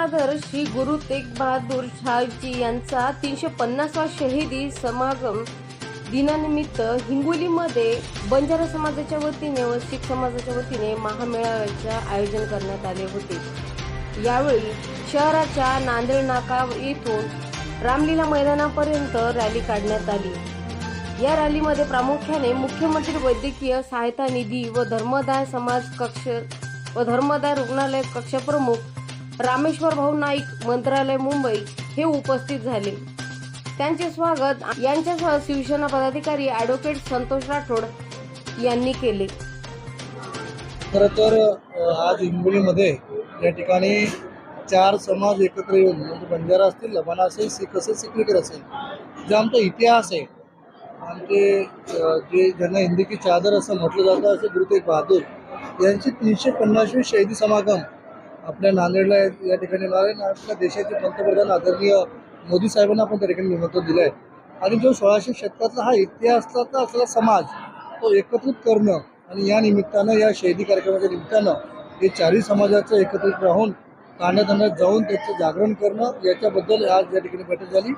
चादर श्री गुरु तेग बहादूर शाहजी यांचा 350वा शहीदी समागम दिनानिमित्त हिंगोलीमध्ये बंजारा समाजाच्या वतीने व शीख समाजाच्या वतीने महामेळाव्याचे आयोजन करण्यात आले होते। यावेळी शहराच्या नांदेड नाका येथून रामलीला मैदानापर्यंत रॅली काढण्यात आली। या रॅलीमध्ये प्रामुख्याने मुख्यमंत्री वैद्यकीय सहायता निधी व धर्मदाय समाज कक्ष व धर्मदाय रुग्णालय कक्ष प्रमुख रामेश्वर भाऊ नाईक मंत्रालय मुंबई हे उपस्थित झाले। त्यांचे स्वागत यांच्यासह शिवसेना पदाधिकारी ॲडव्होकेट संतोष राठोड यांनी केले। खरं तर आज हिंगोलीमध्ये या ठिकाणी 4 समाज एकत्र येऊन म्हणजे बंजारा असतील, लबाना असेल, शीख असेल, सिकलीकर असेल, जो आमचा इतिहास आहे, आमचे जे ज्यांना हिंदी की चादर असं म्हटलं जातं असे गुरु तेग बहादूर यांची 350वी शहीदी समागम आपल्या नांदेडला या ठिकाणी होणार आहे। आपल्या देशाचे पंतप्रधान आदरणीय मोदी साहेबांना आपण त्या ठिकाणी निमंत्रण दिलं आहे आणि जो 1600 शतकातला हा इतिहासाचा असलेला समाज तो एकत्रित करणं आणि या निमित्तानं या शहीदी कार्यक्रमाच्या निमित्तानं हे 4ही समाजाचं एकत्रित राहून तांड्यातांड्यात जाऊन त्याचं जागरण करणं याच्याबद्दल आज या ठिकाणी बैठक झाली।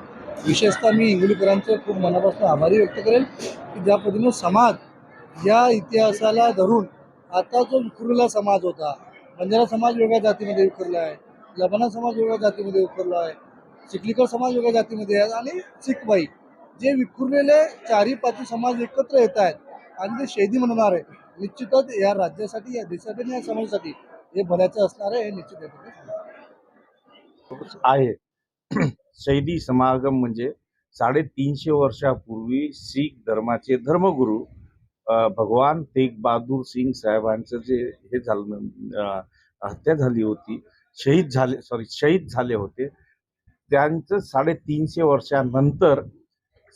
विशेषतः मी हिंगोलीकरांचे खूप मनापासून आभारी व्यक्त करेन की ज्या पद्धतीनं समाज या इतिहासाला धरून आता जो विखुरलेला समाज होता, बंजारा समाज वेगळ्या जातीमध्ये विखुरला आहे, लबाना समाज वेगळ्या जातीमध्ये विखुरला आहे, चिखलीकर समाज वेगळ्या जातीमध्ये आहे आणि शीख भाई जे विखुरलेले 4ही-5ही समाज एकत्र येत आहेत आणि ते शहीदी म्हणणार आहे। निश्चितच या राज्यासाठी, या देशासाठी, या समाजासाठी हे भल्याचं असणार आहे, हे निश्चित आहे। शहीदी समागम म्हणजे 350 वर्षापूर्वी शीख धर्माचे धर्मगुरू भगवान तेग बहादूर सिंग साहेबांचं जे हे झालं, हत्या झाली होती, शहीद झाले होते, त्यांचं 350 वर्षानंतर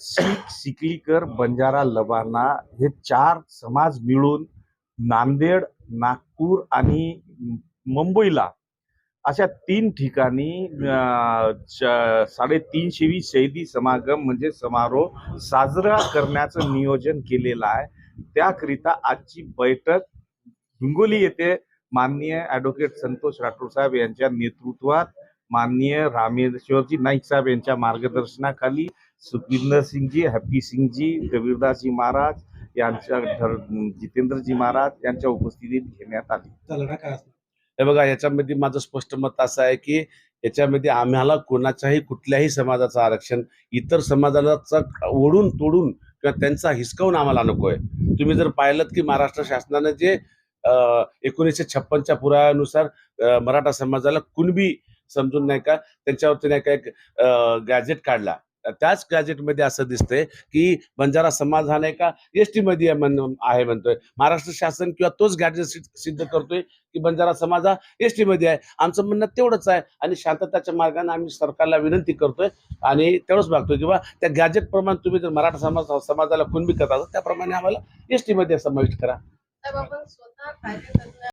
शीख, सिकलीकर, बंजारा, लबाना हे 4 समाज मिळून नांदेड, नागपूर आणि मुंबईला अशा 3 ठिकाणी 350वी शहीदी समागम म्हणजे समारोह साजरा करण्याचं नियोजन केलेलं आहे। त्याकरिता आजची बैठक हिंगोली येथे माननीय ॲडव्होकेट संतोष राठोड साहेब यांच्या नेतृत्वात, माननीय रामेश्वरजी नाईक साहेब यांच्या मार्गदर्शनाखाली सुखविंदर सिंगजी, हॅप्पी सिंगजी, कबीरदासजी महाराज यांच्या जितेंद्रजी महाराज यांच्या उपस्थितीत घेण्यात आली। हे बघा, याच्यामध्ये माझं स्पष्ट मत असं आहे की याच्यामध्ये आम्हाला कोणाच्याही कुठल्याही समाजाचं आरक्षण इतर समाजाला ओढून तोडून किंवा त्यांचा हिसकावून आम्हाला नको आहे। तुम्ही जर पाहिलं की महाराष्ट्र शासनाने जे 1956च्या पुराव्यानुसार मराठा समाजाला कुणबी समजून नाही का त्यांच्यावरती नाही का एक गॅजेट काढला, त्याच गॅजेटमध्ये असं दिसतंय की बंजारा समाज हा नाही का एसटी मध्ये आहे म्हणतोय। महाराष्ट्र शासन किंवा तोच गॅजेट सिद्ध करतोय की बंजारा समाज हा एसटी मध्ये आहे। आमचं म्हणणं तेवढंच आहे आणि शांतताच्या मार्गाने आम्ही सरकारला विनंती करतोय आणि तेवढंच मागतोय किंवा त्या गॅजेट प्रमाणे तुम्ही जर मराठा समाजाला कुणबी करता त्याप्रमाणे आम्हाला एसटी मध्ये समाविष्ट करा।